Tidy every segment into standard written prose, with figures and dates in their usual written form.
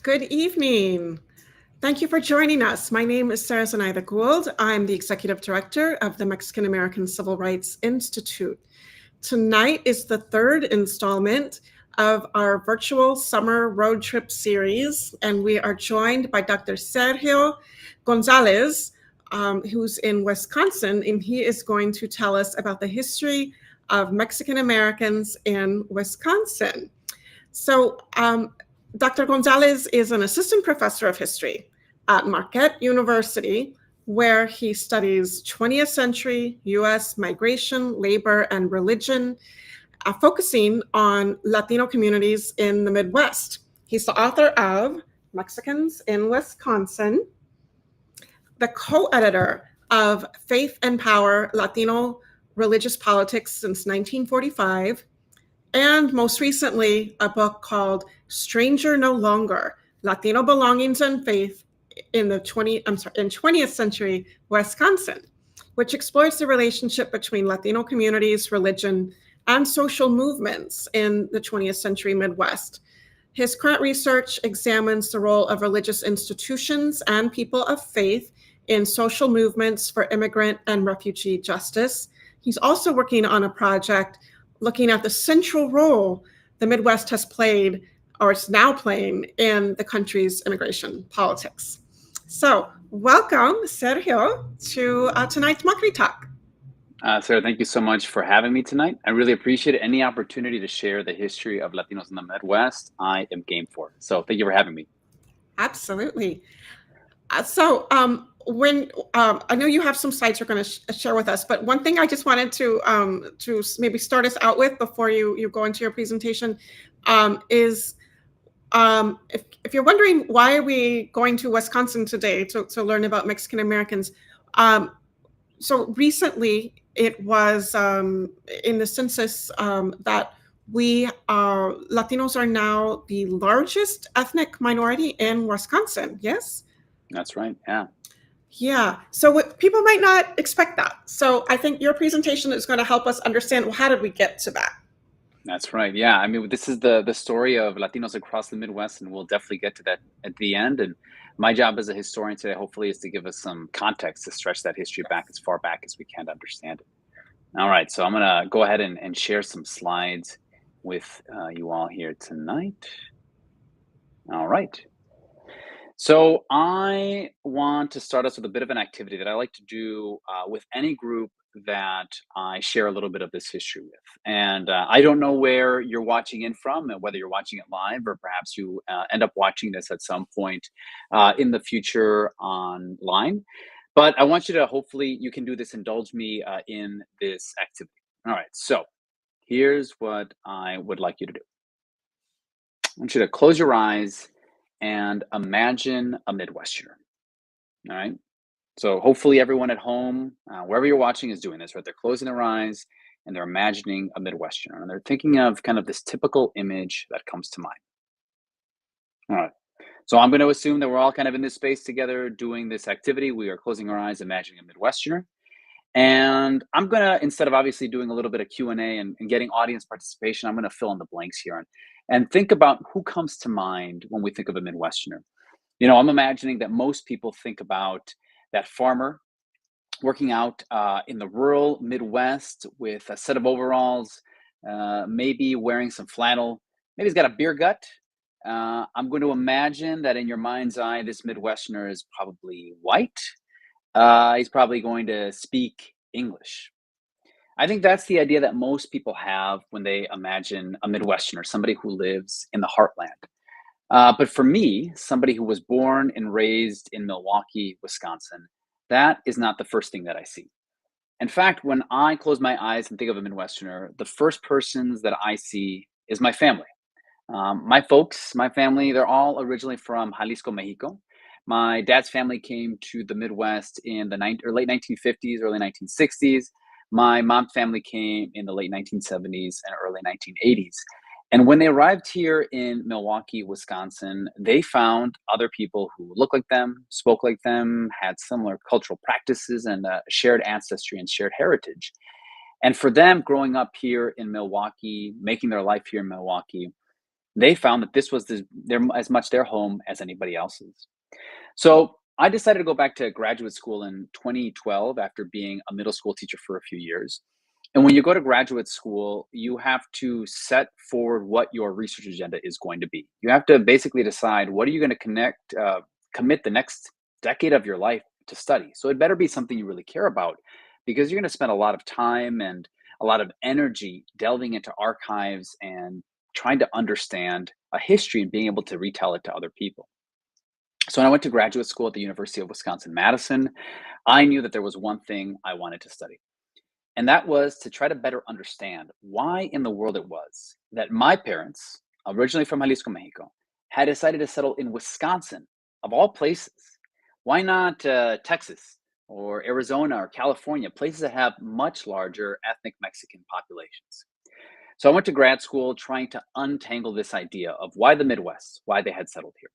Good evening. Thank you for joining us. My name is Sergio Gould. I'm the Executive Director of the Mexican American Civil Rights Institute. Tonight is the third installment of our virtual summer road trip series, and we are joined by Dr. Sergio González, who's in Wisconsin, and he is going to tell us about the history of Mexican Americans in Wisconsin. So, Dr. González is an assistant professor of history at Marquette University, where he studies 20th century U.S. migration, labor, and religion, focusing on Latino communities in the Midwest. He's the author of Mexicans in Wisconsin, the co-editor of Faith and Power, Latino Religious Politics since 1945, and most recently, a book called Stranger No Longer, Latino Belongings and Faith in 20th century Wisconsin, which explores the relationship between Latino communities, religion, and social movements in the 20th century Midwest. His current research examines the role of religious institutions and people of faith in social movements for immigrant and refugee justice. He's also working on a project looking at the central role the Midwest has played, or is now playing, in the country's immigration politics. So welcome, Sergio, to tonight's MACRI Talk. Sarah, thank you so much for having me tonight. I really appreciate any opportunity to share the history of Latinos in the Midwest. I am game for it. So thank you for having me. Absolutely. When I know you have some slides you're going to share with us, but one thing I just wanted to maybe start us out with before you go into your presentation is if you're wondering why are we going to Wisconsin today to learn about Mexican Americans. So recently it was in the census that Latinos are now the largest ethnic minority in Wisconsin. Yes? That's right. Yeah. Yeah. So people might not expect that. So I think your presentation is going to help us understand, well, how did we get to that? That's right. Yeah. I mean, this is the story of Latinos across the Midwest, and we'll definitely get to that at the end. And my job as a historian today, hopefully, is to give us some context to stretch that history back as far back as we can to understand it. All right. So I'm going to go ahead and share some slides with you all here tonight. All right. So I want to start us with a bit of an activity that I like to do with any group that I share a little bit of this history with. And I don't know where you're watching in from and whether you're watching it live or perhaps you end up watching this at some point in the future online. But I want you to, hopefully you can do this, indulge me in this activity. All right, so here's what I would like you to do. I want you to close your eyes and imagine a Midwesterner. All right. So hopefully everyone at home, wherever you're watching, is doing this, right? They're closing their eyes and they're imagining a Midwesterner, and they're thinking of kind of this typical image that comes to mind. All right. So I'm going to assume that we're all kind of in this space together doing this activity. We are closing our eyes, imagining a Midwesterner. And I'm going to, instead of obviously doing a little bit of Q&A and getting audience participation, I'm going to fill in the blanks here and think about who comes to mind when we think of a Midwesterner. You know, I'm imagining that most people think about that farmer working out in the rural Midwest with a set of overalls, maybe wearing some flannel. Maybe he's got a beer gut. I'm going to imagine that in your mind's eye, this Midwesterner is probably white. He's probably going to speak English. I think that's the idea that most people have when they imagine a Midwesterner, somebody who lives in the heartland. But for me, somebody who was born and raised in Milwaukee, Wisconsin, that is not the first thing that I see. In fact, when I close my eyes and think of a Midwesterner, the first persons that I see is my family. My folks, my family, they're all originally from Jalisco, Mexico. My dad's family came to the Midwest in the late 1950s, early 1960s. My mom's family came in the late 1970s and early 1980s. And when they arrived here in Milwaukee, Wisconsin, they found other people who looked like them, spoke like them, had similar cultural practices and shared ancestry and shared heritage. And for them, growing up here in Milwaukee, making their life here in Milwaukee, They found that this was as much their home as anybody else's. So I decided to go back to graduate school in 2012 after being a middle school teacher for a few years. And when you go to graduate school, you have to set forward what your research agenda is going to be. You have to basically decide what are you going to commit the next decade of your life to study. So it better be something you really care about because you're going to spend a lot of time and a lot of energy delving into archives and trying to understand a history and being able to retell it to other people. So when I went to graduate school at the University of Wisconsin-Madison, I knew that there was one thing I wanted to study. And that was to try to better understand why in the world it was that my parents, originally from Jalisco, Mexico, had decided to settle in Wisconsin, of all places. Why not Texas or Arizona or California, places that have much larger ethnic Mexican populations? So I went to grad school trying to untangle this idea of why the Midwest, why they had settled here.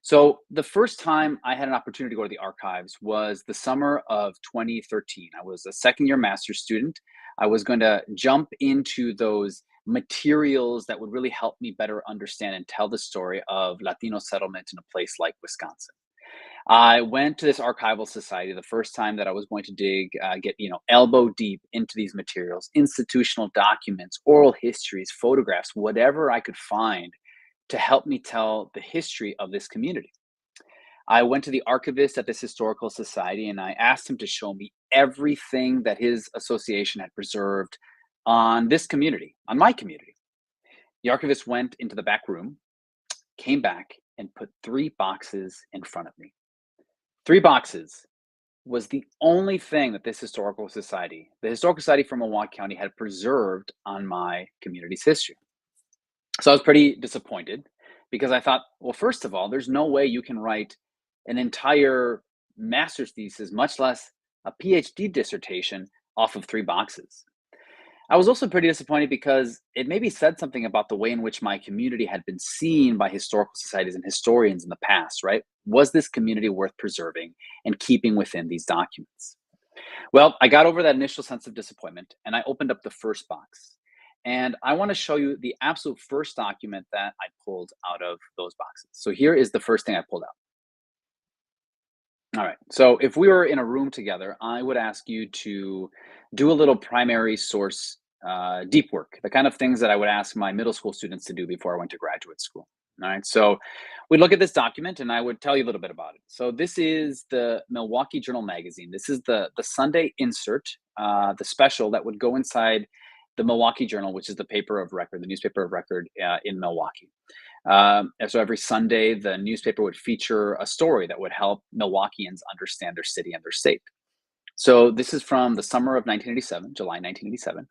So the first time I had an opportunity to go to the archives was the summer of 2013. I was a second year master's student. I was going to jump into those materials that would really help me better understand and tell the story of Latino settlement in a place like Wisconsin. I went to this archival society the first time that I was going to get elbow deep into these materials, institutional documents, oral histories, photographs, whatever I could find to help me tell the history of this community. I went to the archivist at this historical society and I asked him to show me everything that his association had preserved on this community, on my community. The archivist went into the back room, came back, and put 3 boxes in front of me. 3 boxes was the only thing that this historical society, the Historical Society for Milwaukee County, had preserved on my community's history. So I was pretty disappointed because I thought, well, first of all, there's no way you can write an entire master's thesis, much less a PhD dissertation, off of 3 boxes. I was also pretty disappointed because it maybe said something about the way in which my community had been seen by historical societies and historians in the past, right? Was this community worth preserving and keeping within these documents? Well, I got over that initial sense of disappointment and I opened up the first box. And I want to show you the absolute first document that I pulled out of those boxes. So here is the first thing I pulled out. All right. So if we were in a room together, I would ask you to do a little primary source deep work, the kind of things that I would ask my middle school students to do before I went to graduate school. All right. So we'd look at this document and I would tell you a little bit about it. So this is the Milwaukee Journal magazine. This is the Sunday insert, the special that would go inside the Milwaukee Journal, which is the paper of record, the newspaper of record in Milwaukee. And so every Sunday, the newspaper would feature a story that would help Milwaukeeans understand their city and their state. So this is from the summer of 1987, July 1987.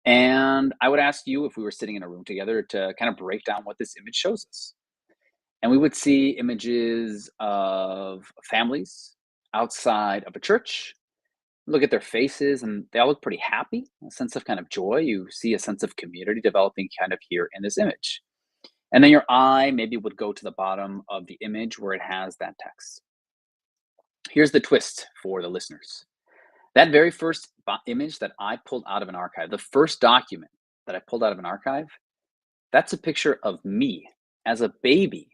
And I would ask you, if we were sitting in a room together, to kind of break down what this image shows us. And we would see images of families outside of a church. Look at their faces, and they all look pretty happy, a sense of kind of joy. You see a sense of community developing kind of here in this image. And then your eye maybe would go to the bottom of the image where it has that text. Here's the twist for the listeners. That very first image that I pulled out of an archive, the first document that I pulled out of an archive, that's a picture of me as a baby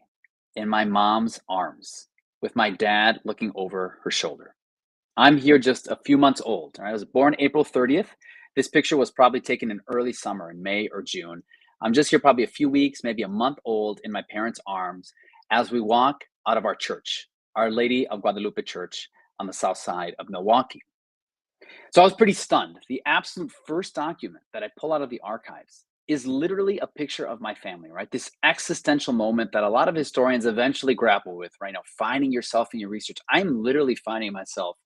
in my mom's arms with my dad looking over her shoulder. I'm here just a few months old. I was born April 30th. This picture was probably taken in early summer in May or June. I'm just here probably a few weeks, maybe a month old in my parents' arms as we walk out of our church, Our Lady of Guadalupe Church on the south side of Milwaukee. So I was pretty stunned. The absolute first document that I pull out of the archives is literally a picture of my family, right? This existential moment that a lot of historians eventually grapple with, right? Now, finding yourself in your research. I'm literally finding myself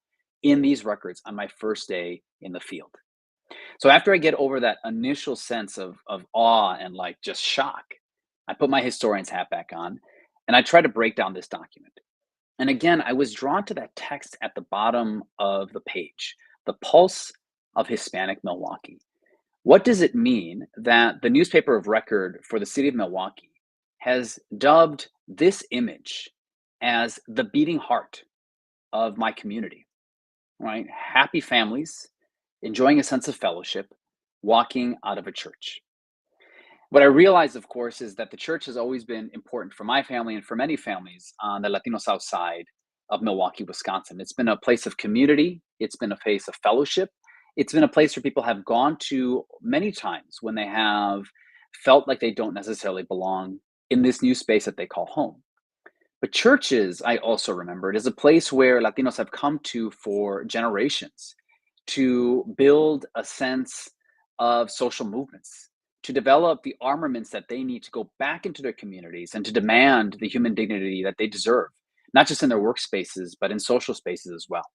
in these records on my first day in the field. So after I get over that initial sense of awe and like just shock, I put my historian's hat back on and I try to break down this document. And again, I was drawn to that text at the bottom of the page, the pulse of Hispanic Milwaukee. What does it mean that the newspaper of record for the city of Milwaukee has dubbed this image as the beating heart of my community, right? Happy families, enjoying a sense of fellowship, walking out of a church. What I realized, of course, is that the church has always been important for my family and for many families on the Latino South Side of Milwaukee, Wisconsin. It's been a place of community, it's been a place of fellowship, it's been a place where people have gone to many times when they have felt like they don't necessarily belong in this new space that they call home. But churches, I also remembered, is a place where Latinos have come to for generations to build a sense of social movements, to develop the armaments that they need to go back into their communities and to demand the human dignity that they deserve, not just in their workspaces, but in social spaces as well.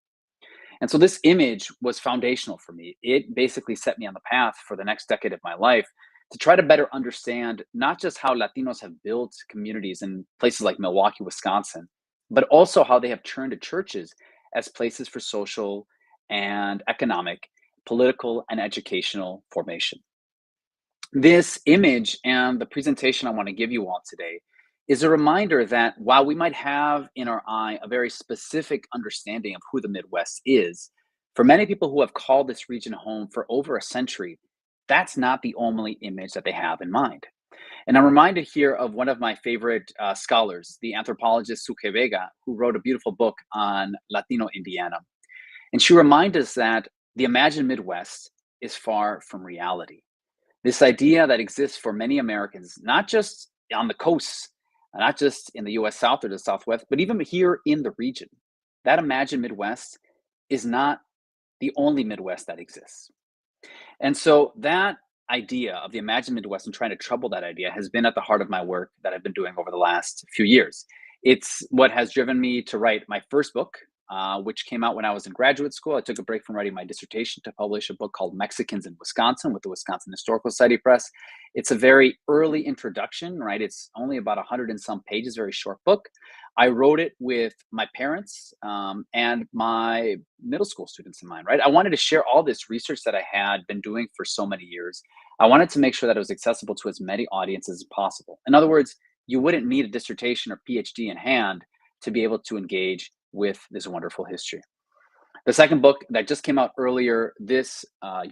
And so this image was foundational for me. It basically set me on the path for the next decade of my life to try to better understand not just how Latinos have built communities in places like Milwaukee, Wisconsin, but also how they have turned to churches as places for social and economic, political, and educational formation. This image and the presentation I want to give you all today is a reminder that while we might have in our eye a very specific understanding of who the Midwest is, for many people who have called this region home for over a century, that's not the only image that they have in mind. And I'm reminded here of one of my favorite scholars, the anthropologist Suke Vega, who wrote a beautiful book on Latino Indiana. And she reminds us that the imagined Midwest is far from reality. This idea that exists for many Americans, not just on the coasts, not just in the US South or the Southwest, but even here in the region, that imagined Midwest is not the only Midwest that exists. And so that idea of the imagined Midwest and trying to trouble that idea has been at the heart of my work that I've been doing over the last few years. It's what has driven me to write my first book, which came out when I was in graduate school. I took a break from writing my dissertation to publish a book called Mexicans in Wisconsin with the Wisconsin Historical Society Press. It's a very early introduction, right? It's only about 100 and some pages, very short book. I wrote it with my parents and my middle school students in mind, right? I wanted to share all this research that I had been doing for so many years. I wanted to make sure that it was accessible to as many audiences as possible. In other words, you wouldn't need a dissertation or PhD in hand to be able to engage with this wonderful history. The second book that just came out earlier this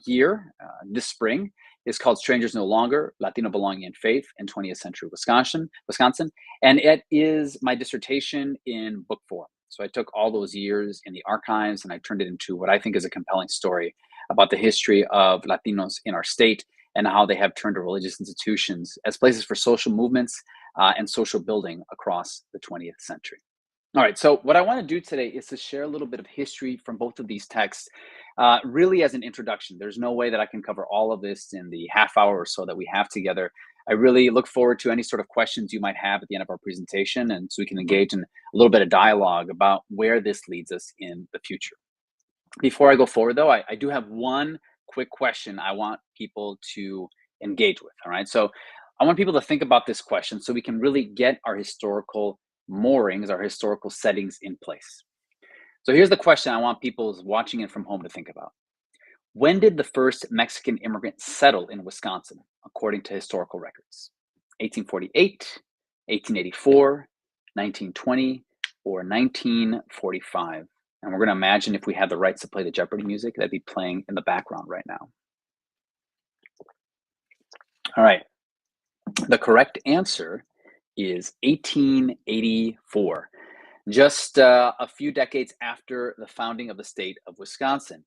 year, this spring, is called Strangers No Longer, Latino Belonging and Faith in 20th Century Wisconsin. And it is my dissertation in book form. So I took all those years in the archives and I turned it into what I think is a compelling story about the history of Latinos in our state and how they have turned to religious institutions as places for social movements and social building across the 20th century. All right, so what I want to do today is to share a little bit of history from both of these texts, really as an introduction. There's no way that I can cover all of this in the half hour or so that we have together. I really look forward to any sort of questions you might have at the end of our presentation, and so we can engage in a little bit of dialogue about where this leads us in the future. Before I go forward, though, I do have one quick question I want people to engage with, all right? So I want people to think about this question so we can really get our historical moorings, our historical settings in place. So here's the question I want people watching it from home to think about. When did the first Mexican immigrant settle in Wisconsin, according to historical records? 1848, 1884, 1920, or 1945? And we're going to imagine if we had the rights to play the Jeopardy music, that'd be playing in the background right now. All right. The correct answer is 1884, just a few decades after the founding of the state of Wisconsin.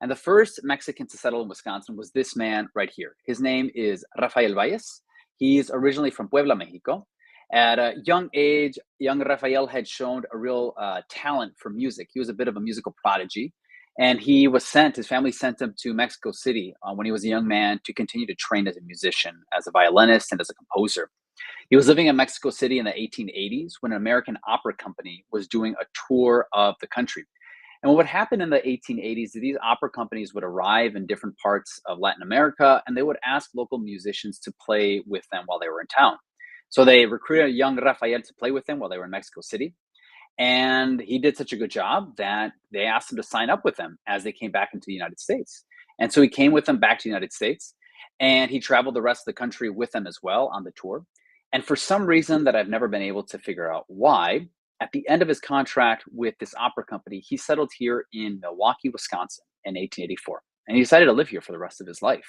And the first Mexican to settle in Wisconsin was this man right here. His name is Rafael Valles. He's originally from Puebla, Mexico. At a young age, young Rafael had shown a real talent for music. He was a bit of a musical prodigy. And he was his family sent him to Mexico City when he was a young man to continue to train as a musician, as a violinist, and as a composer. He was living in Mexico City in the 1880s when an American opera company was doing a tour of the country. And what would happen in the 1880s is these opera companies would arrive in different parts of Latin America, and they would ask local musicians to play with them while they were in town. So they recruited young Rafael to play with them while they were in Mexico City. And he did such a good job that they asked him to sign up with them as they came back into the United States. And so he came with them back to the United States, and he traveled the rest of the country with them as well on the tour. And for some reason that I've never been able to figure out why, at the end of his contract with this opera company, he settled here in Milwaukee, Wisconsin in 1884. and he decided to live here for the rest of his life.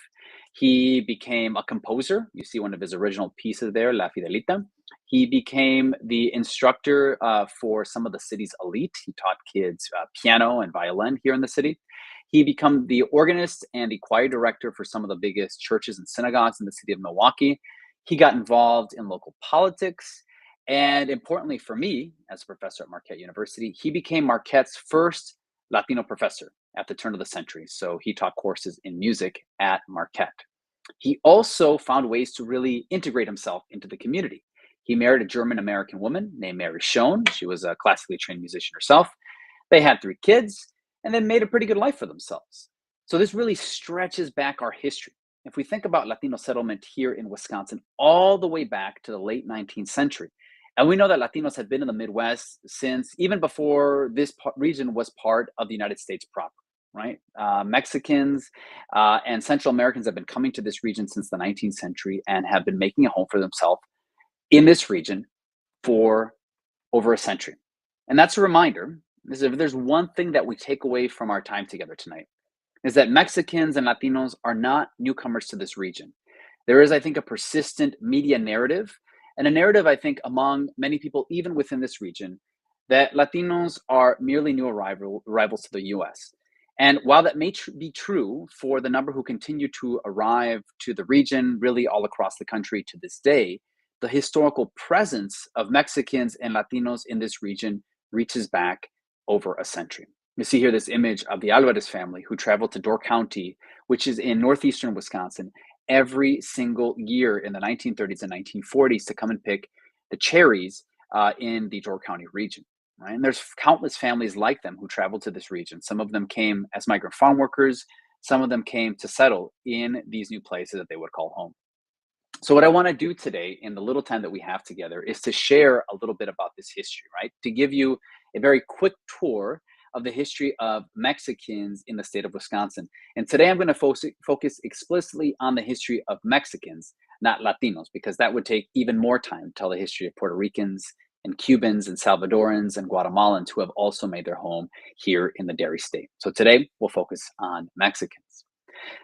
He became a composer. You see one of his original pieces there, La Fidelita. He became the instructor for some of the city's elite. He taught kids piano and violin here in the city. He became the organist and the choir director for some of the biggest churches and synagogues in the city of Milwaukee. He got involved in local politics. And importantly for me, as a professor at Marquette University, he became Marquette's first Latino professor at the turn of the century. So he taught courses in music at Marquette. He also found ways to really integrate himself into the community. He married a German-American woman named Mary Schoen. She was a classically trained musician herself. They had 3 kids and then made a pretty good life for themselves. So this really stretches back our history. If we think about Latino settlement here in Wisconsin, all the way back to the late 19th century, and we know that Latinos have been in the Midwest since even before this region was part of the United States proper, right? Mexicans and Central Americans have been coming to this region since the 19th century and have been making a home for themselves in this region for over a century. And that's a reminder, is if there's one thing that we take away from our time together tonight, is that Mexicans and Latinos are not newcomers to this region. There is, I think, a persistent media narrative, and a narrative, I think, among many people, even within this region, that Latinos are merely new arrivals to the US. And while that may be true for the number who continue to arrive to the region, really all across the country to this day, the historical presence of Mexicans and Latinos in this region reaches back over a century. You see here this image of the Alvarez family who traveled to Door County, which is in northeastern Wisconsin, every single year in the 1930s and 1940s to come and pick the cherries in the Door County region. Right? And there's countless families like them who traveled to this region. Some of them came as migrant farm workers. Some of them came to settle in these new places that they would call home. So what I want to do today in the little time that we have together is to share a little bit about this history, right? To give you a very quick tour of the history of Mexicans in the state of Wisconsin. And today I'm going to focus explicitly on the history of Mexicans, not Latinos, because that would take even more time to tell the history of Puerto Ricans and Cubans and Salvadorans and Guatemalans who have also made their home here in the Dairy State. So today we'll focus on Mexicans.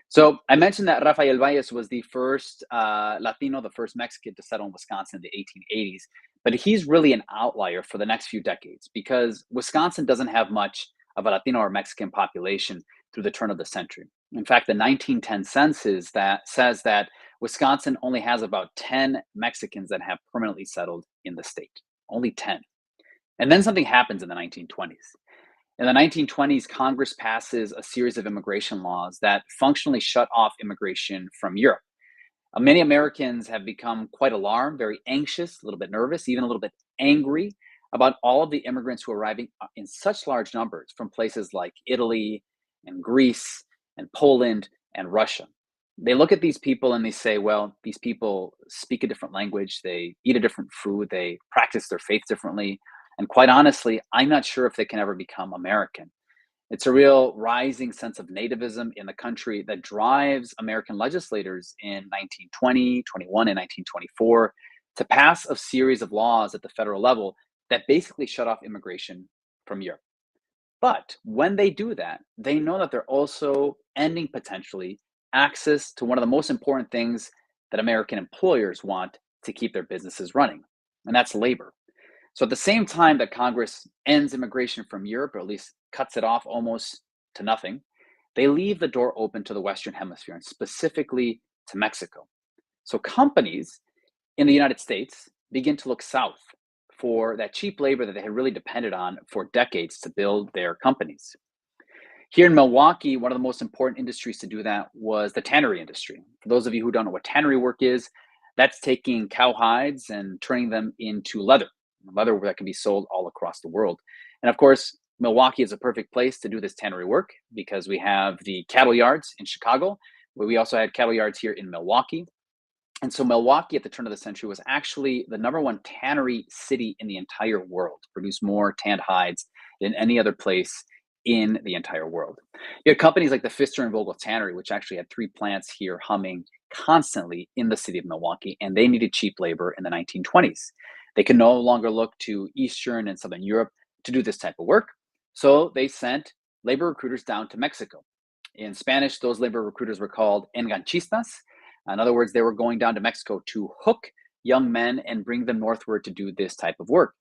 So I mentioned that Rafael Valles was the first Latino, the first Mexican to settle in Wisconsin in the 1880s, but he's really an outlier for the next few decades because Wisconsin doesn't have much of a Latino or Mexican population through the turn of the century. In fact, the 1910 census that says that Wisconsin only has about 10 Mexicans that have permanently settled in the state, only 10. And then something happens in the 1920s. In the 1920s, Congress passes a series of immigration laws that functionally shut off immigration from Europe. Many Americans have become quite alarmed, very anxious, a little bit nervous, even a little bit angry about all of the immigrants who are arriving in such large numbers from places like Italy and Greece and Poland and Russia. They look at these people and they say, well, these people speak a different language, they eat a different food, they practice their faith differently. And quite honestly, I'm not sure if they can ever become American. It's a real rising sense of nativism in the country that drives American legislators in 1920, 21, and 1924 to pass a series of laws at the federal level that basically shut off immigration from Europe. But when they do that, they know that they're also ending potentially access to one of the most important things that American employers want to keep their businesses running, and that's labor. So at the same time that Congress ends immigration from Europe, or at least cuts it off almost to nothing, they leave the door open to the Western Hemisphere, and specifically to Mexico. So companies in the United States begin to look south for that cheap labor that they had really depended on for decades to build their companies. Here in Milwaukee, one of the most important industries to do that was the tannery industry. For those of you who don't know what tannery work is, that's taking cow hides and turning them into leather that can be sold all across the world. And of course, Milwaukee is a perfect place to do this tannery work because we have the cattle yards in Chicago, where we also had cattle yards here in Milwaukee. And so Milwaukee at the turn of the century was actually the #1 tannery city in the entire world, produced more tanned hides than any other place in the entire world. You had companies like the Pfister and Vogel Tannery, which actually had 3 plants here humming constantly in the city of Milwaukee, and they needed cheap labor in the 1920s. They could no longer look to Eastern and Southern Europe to do this type of work. So they sent labor recruiters down to Mexico. In Spanish, those labor recruiters were called enganchistas. In other words, they were going down to Mexico to hook young men and bring them northward to do this type of work.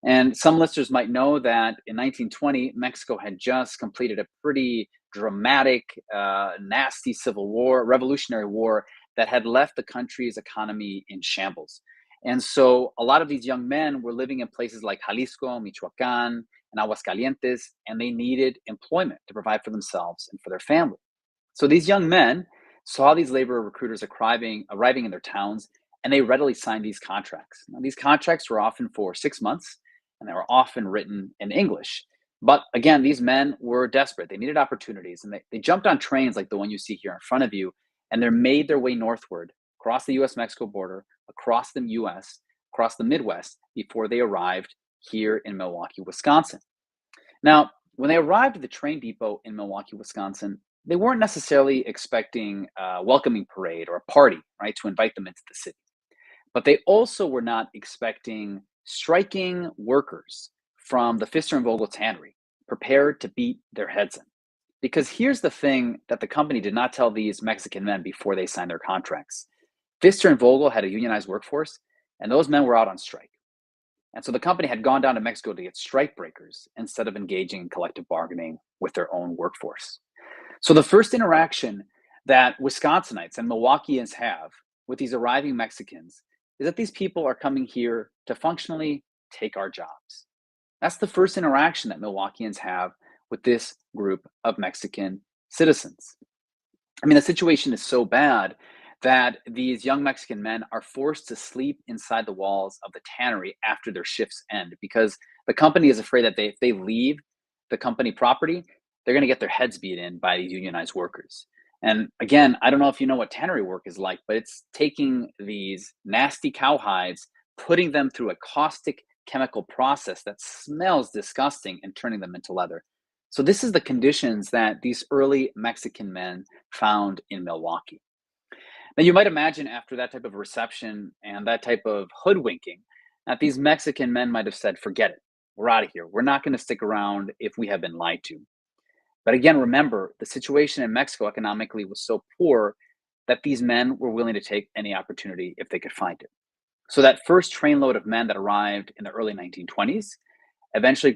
And some listeners might know that in 1920, Mexico had just completed a pretty dramatic, nasty civil war, revolutionary war that had left the country's economy in shambles. And so a lot of these young men were living in places like Jalisco, Michoacan, and Aguascalientes, and they needed employment to provide for themselves and for their family. So these young men saw these labor recruiters arriving in their towns, and they readily signed these contracts. Now, these contracts were often for 6 months, and they were often written in English. But again, these men were desperate. They needed opportunities, and they jumped on trains like the one you see here in front of you, and they made their way northward across the US-Mexico border, across the US, across the Midwest, before they arrived here in Milwaukee, Wisconsin. Now, when they arrived at the train depot in Milwaukee, Wisconsin, they weren't necessarily expecting a welcoming parade or a party, right, to invite them into the city. But they also were not expecting striking workers from the Pfister and Vogel tannery prepared to beat their heads in. Because here's the thing that the company did not tell these Mexican men before they signed their contracts. Pfister and Vogel had a unionized workforce, and those men were out on strike. And so the company had gone down to Mexico to get strike breakers instead of engaging in collective bargaining with their own workforce. So the first interaction that Wisconsinites and Milwaukeeans have with these arriving Mexicans is that these people are coming here to functionally take our jobs. That's the first interaction that Milwaukeeans have with this group of Mexican citizens. I mean, the situation is so bad that these young Mexican men are forced to sleep inside the walls of the tannery after their shifts end because the company is afraid that if they leave the company property, they're going to get their heads beat in by these unionized workers. And again, I don't know if you know what tannery work is like, but it's taking these nasty cowhides, putting them through a caustic chemical process that smells disgusting and turning them into leather. So this is the conditions that these early Mexican men found in Milwaukee. Now, you might imagine after that type of reception and that type of hoodwinking, that these Mexican men might have said, forget it, we're out of here. We're not going to stick around if we have been lied to. But again, remember, the situation in Mexico economically was so poor that these men were willing to take any opportunity if they could find it. So that first trainload of men that arrived in the early 1920s eventually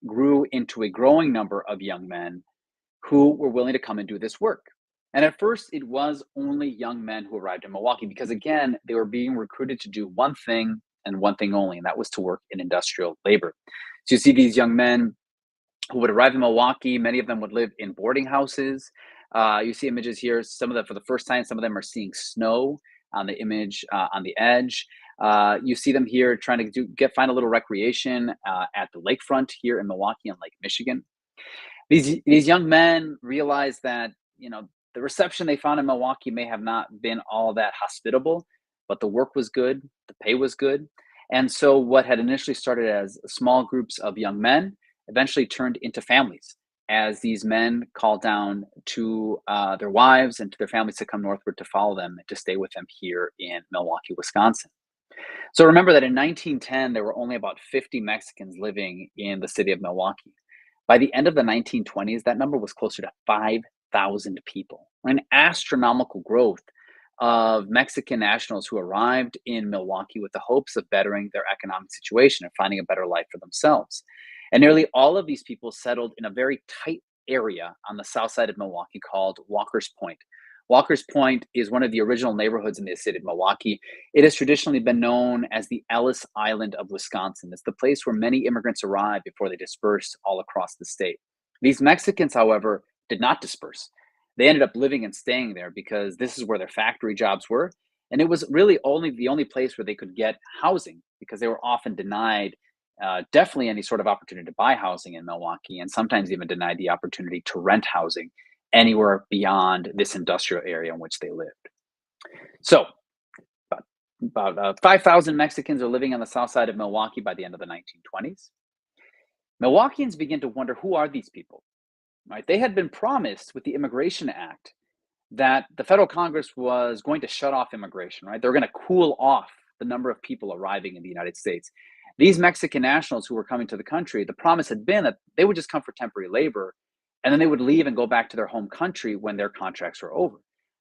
grew into a growing number of young men who were willing to come and do this work. And at first, it was only young men who arrived in Milwaukee because, again, they were being recruited to do one thing and one thing only, and that was to work in industrial labor. So you see these young men who would arrive in Milwaukee. Many of them would live in boarding houses. You see images here. Some of them, for the first time, some of them are seeing snow on the image on the edge. You see them here trying to find a little recreation at the lakefront here in Milwaukee and Lake Michigan. These young men realize that, the reception they found in Milwaukee may have not been all that hospitable, but the work was good, the pay was good. And so what had initially started as small groups of young men eventually turned into families as these men called down to their wives and to their families to come northward to follow them and to stay with them here in Milwaukee, Wisconsin. So remember that in 1910, there were only about 50 Mexicans living in the city of Milwaukee. By the end of the 1920s, that number was closer to 5,000 people, an astronomical growth of Mexican nationals who arrived in Milwaukee with the hopes of bettering their economic situation and finding a better life for themselves. And nearly all of these people settled in a very tight area on the south side of Milwaukee called Walker's Point. Walker's Point is one of the original neighborhoods in the city of Milwaukee. It has traditionally been known as the Ellis Island of Wisconsin. It's the place where many immigrants arrived before they dispersed all across the state. These Mexicans, however, did not disperse. They ended up living and staying there because this is where their factory jobs were. And it was really the only place where they could get housing because they were often denied definitely any sort of opportunity to buy housing in Milwaukee, and sometimes even denied the opportunity to rent housing anywhere beyond this industrial area in which they lived. So about 5,000 Mexicans are living on the south side of Milwaukee by the end of the 1920s. Milwaukeeans begin to wonder, who are these people? Right? They had been promised with the Immigration Act that the federal Congress was going to shut off immigration, right? They were going to cool off the number of people arriving in the United States. These Mexican nationals who were coming to the country, the promise had been that they would just come for temporary labor And then they would leave and go back to their home country when their contracts were over.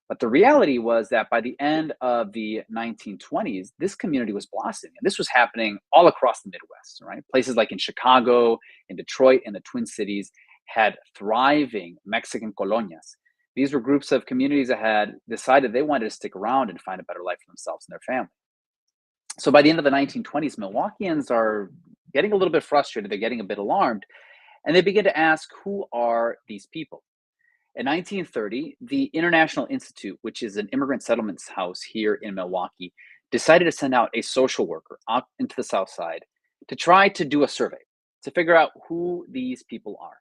But the reality was that by the end of the 1920s, this community was blossoming. And this was happening all across the Midwest, right? Places like in Chicago, in Detroit, in the Twin Cities had thriving Mexican colonias. These were groups of communities that had decided they wanted to stick around and find a better life for themselves and their family. So by the end of the 1920s, Milwaukeeans are getting a little bit frustrated. They're getting a bit alarmed. And they begin to ask, who are these people? In 1930, the International Institute, which is an immigrant settlements house here in Milwaukee, decided to send out a social worker out into the South Side to try to do a survey to figure out who these people are.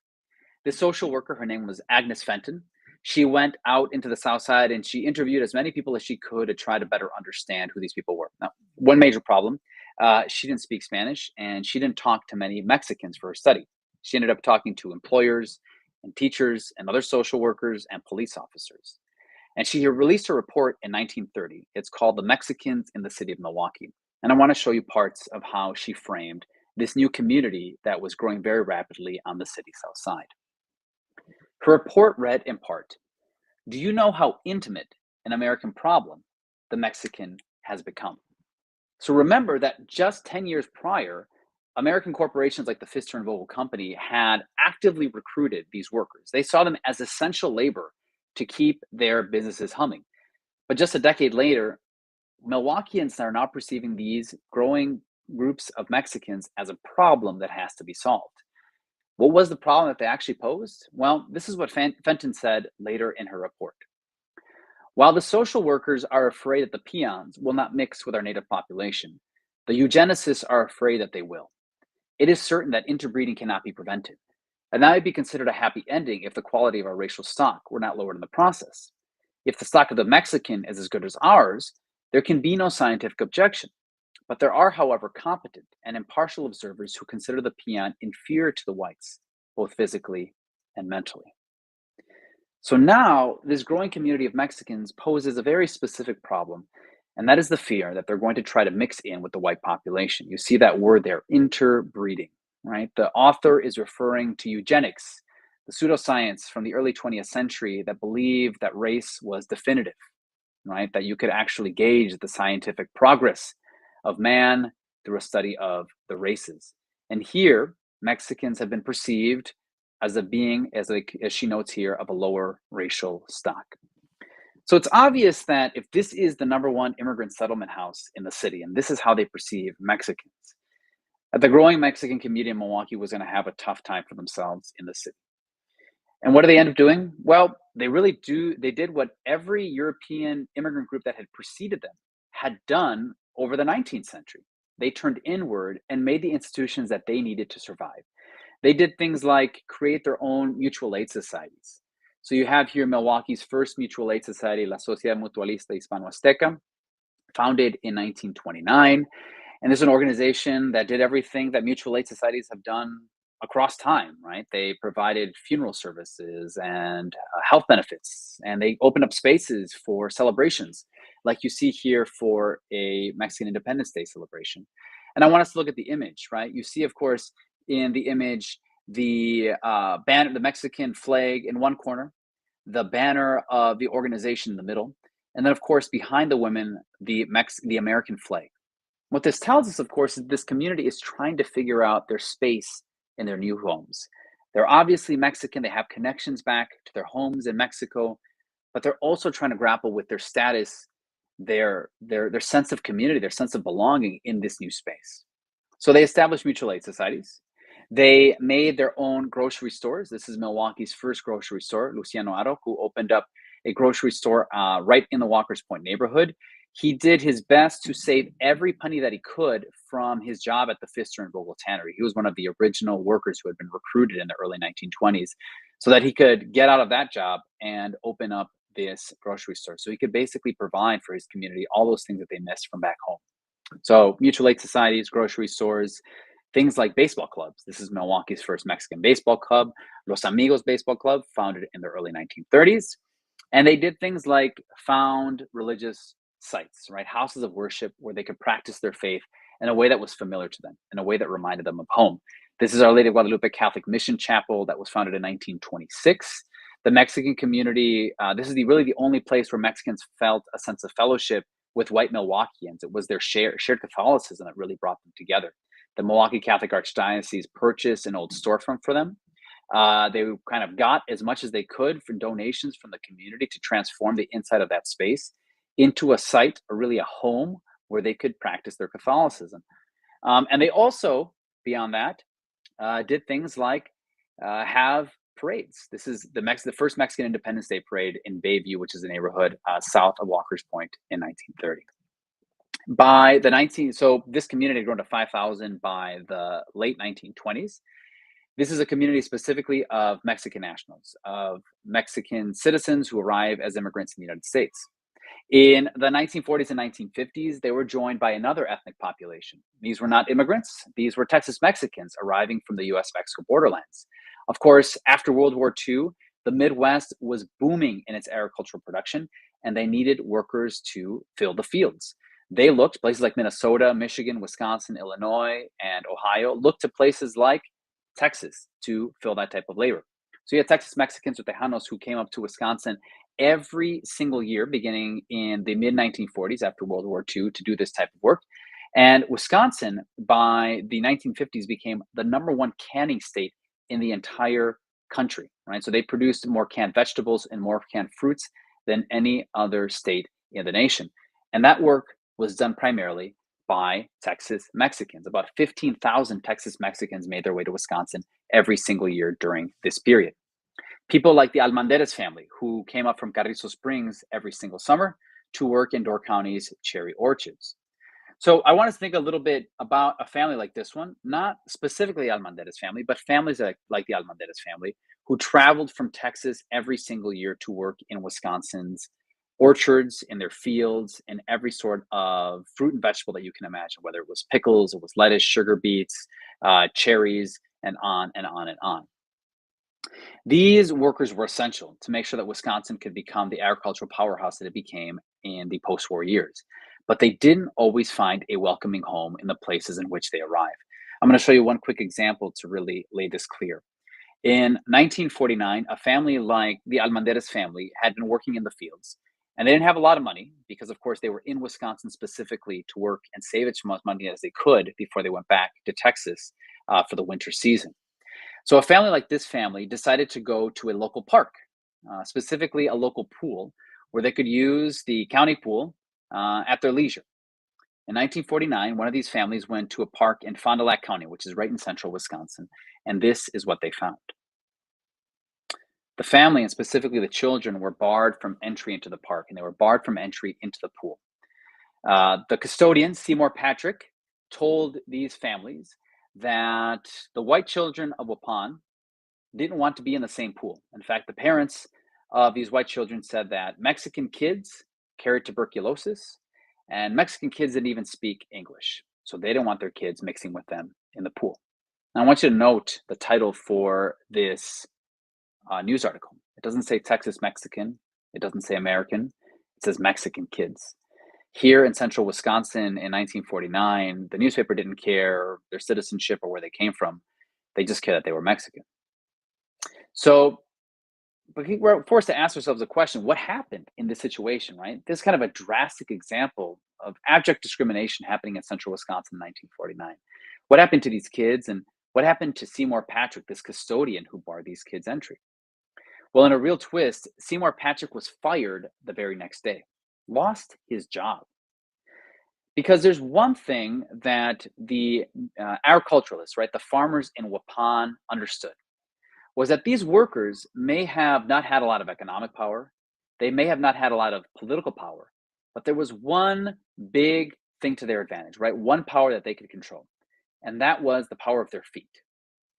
This social worker, her name was Agnes Fenton. She went out into the South Side and she interviewed as many people as she could to try to better understand who these people were. Now, one major problem, she didn't speak Spanish and she didn't talk to many Mexicans for her study. She ended up talking to employers and teachers and other social workers and police officers. And she released a report in 1930. It's called The Mexicans in the City of Milwaukee. And I want to show you parts of how she framed this new community that was growing very rapidly on the city's South Side. Her report read in part, do you know how intimate an American problem the Mexican has become? So remember that just 10 years prior, American corporations like the Pfister and Vogel Company had actively recruited these workers. They saw them as essential labor to keep their businesses humming. But just a decade later, Milwaukeeans are now perceiving these growing groups of Mexicans as a problem that has to be solved. What was the problem that they actually posed? Well, this is what Fenton said later in her report. While the social workers are afraid that the peons will not mix with our native population, the eugenicists are afraid that they will. It is certain that interbreeding cannot be prevented, and that would be considered a happy ending if the quality of our racial stock were not lowered in the process. If the stock of the Mexican is as good as ours, there can be no scientific objection. But there are, however, competent and impartial observers who consider the peon inferior to the whites, both physically and mentally. So now, this growing community of Mexicans poses a very specific problem, and that is the fear that they're going to try to mix in with the white population. You see that word there, interbreeding, right? The author is referring to eugenics, the pseudoscience from the early 20th century that believed that race was definitive, right? That you could actually gauge the scientific progress of man through a study of the races. And here, Mexicans have been perceived as a being, as she notes here, of a lower racial stock. So it's obvious that if this is the number one immigrant settlement house in the city, and this is how they perceive Mexicans, that the growing Mexican community in Milwaukee was going to have a tough time for themselves in the city. And what do they end up doing? Well, they did what every European immigrant group that had preceded them had done over the 19th century. They turned inward and made the institutions that they needed to survive. They did things like create their own mutual aid societies. So you have here Milwaukee's first mutual aid society, La Sociedad Mutualista Hispano-Azteca, founded in 1929. And this is an organization that did everything that mutual aid societies have done across time, right? They provided funeral services and health benefits, and they opened up spaces for celebrations, like you see here for a Mexican Independence Day celebration. And I want us to look at the image, right? You see, of course, in the image, the banner, the Mexican flag in one corner, the banner of the organization in the middle, and then, of course, behind the women, the American flag. What this tells us, of course, is this community is trying to figure out their space in their new homes. They're obviously Mexican. They have connections back to their homes in Mexico, but they're also trying to grapple with their status, their sense of community, their sense of belonging in this new space. So they established mutual aid societies. They made their own grocery stores. This is Milwaukee's first grocery store, Luciano Aro, who opened up a grocery store right in the Walker's Point neighborhood. He did his best to save every penny that he could from his job at the Pfister and Vogel Tannery. He was one of the original workers who had been recruited in the early 1920s so that he could get out of that job and open up this grocery store. So he could basically provide for his community all those things that they missed from back home. So mutual aid societies, grocery stores, things like baseball clubs. This is Milwaukee's first Mexican baseball club, Los Amigos Baseball Club, founded in the early 1930s. And they did things like found religious sites, right? Houses of worship where they could practice their faith in a way that was familiar to them, in a way that reminded them of home. This is Our Lady of Guadalupe Catholic Mission Chapel that was founded in 1926. The Mexican community, this is really the only place where Mexicans felt a sense of fellowship with white Milwaukeeans. It was their shared Catholicism that really brought them together. The Milwaukee Catholic Archdiocese purchased an old storefront for them. They kind of got as much as they could for donations from the community to transform the inside of that space into a site, or really a home, where they could practice their Catholicism. And they also, beyond that, did things like have parades. This is the first Mexican Independence Day parade in Bayview, which is a neighborhood south of Walker's Point, in 1930. So this community had grown to 5,000 by the late 1920s. This is a community specifically of Mexican nationals, of Mexican citizens who arrive as immigrants in the United States. In the 1940s and 1950s, they were joined by another ethnic population. These were not immigrants. These were Texas Mexicans arriving from the US-Mexico borderlands. Of course, after World War II, the Midwest was booming in its agricultural production, and they needed workers to fill the fields. They looked, places like Minnesota, Michigan, Wisconsin, Illinois, and Ohio, looked to places like Texas to fill that type of labor. So you had Texas Mexicans or Tejanos who came up to Wisconsin every single year, beginning in the mid-1940s after World War II, to do this type of work. And Wisconsin, by the 1950s, became the #1 canning state in the entire country, right? So they produced more canned vegetables and more canned fruits than any other state in the nation. And that work was done primarily by Texas Mexicans. About 15,000 Texas Mexicans made their way to Wisconsin every single year during this period. People like the Almanderes family, who came up from Carrizo Springs every single summer to work in Door County's cherry orchards. So I want us to think a little bit about a family like this one, not specifically Almanderes family, but families like the Almanderes family, who traveled from Texas every single year to work in Wisconsin's orchards, in their fields, in every sort of fruit and vegetable that you can imagine, whether it was pickles, it was lettuce, sugar beets, cherries, and on and on and on. These workers were essential to make sure that Wisconsin could become the agricultural powerhouse that it became in the post-war years. But they didn't always find a welcoming home in the places in which they arrived. I'm going to show you one quick example to really lay this clear. In 1949, a family like the Almanderes family had been working in the fields, and they didn't have a lot of money because, of course, they were in Wisconsin specifically to work and save as much money as they could before they went back to Texas for the winter season. So a family like this family decided to go to a local park, specifically a local pool, where they could use the county pool at their leisure. In 1949, one of these families went to a park in Fond du Lac County, which is right in central Wisconsin, and this is what they found. The family, and specifically the children, were barred from entry into the park, and they were barred from entry into the pool. The custodian, Seymour Patrick, told these families that the white children of Waupun didn't want to be in the same pool. In fact, the parents of these white children said that Mexican kids carried tuberculosis, and Mexican kids didn't even speak English. So they didn't want their kids mixing with them in the pool. Now, I want you to note the title for this news article. It doesn't say Texas Mexican. It doesn't say American. It says Mexican kids. Here in central Wisconsin in 1949, the newspaper didn't care their citizenship or where they came from. They just cared that they were Mexican. So we're forced to ask ourselves a question: what happened in this situation, right? This is kind of a drastic example of abject discrimination happening in central Wisconsin in 1949. What happened to these kids, and what happened to Seymour Patrick, this custodian who barred these kids' entry? Well, in a real twist, Seymour Patrick was fired the very next day, lost his job. Because there's one thing that the agriculturalists, right, the farmers in Waupun understood, was that these workers may have not had a lot of economic power, they may have not had a lot of political power, but there was one big thing to their advantage, right? One power that they could control, and that was the power of their feet.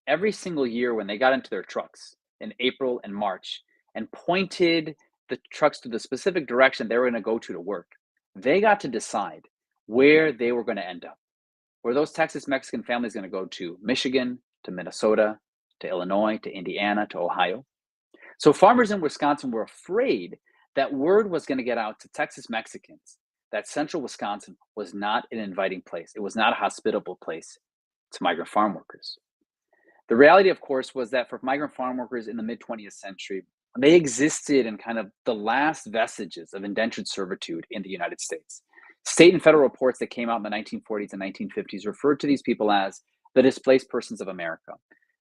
Every single year when they got into their trucks in April and March and pointed the trucks to the specific direction they were going to go to work, they got to decide where they were going to end up. Were those Texas Mexican families going to go to Michigan, to Minnesota, to Illinois, to Indiana, to Ohio? So farmers in Wisconsin were afraid that word was going to get out to Texas Mexicans that central Wisconsin was not an inviting place. It was not a hospitable place to migrant farm workers. The reality, of course, was that for migrant farm workers in the mid 20th century, they existed in kind of the last vestiges of indentured servitude in the United States. State and federal reports that came out in the 1940s and 1950s referred to these people as the displaced persons of America,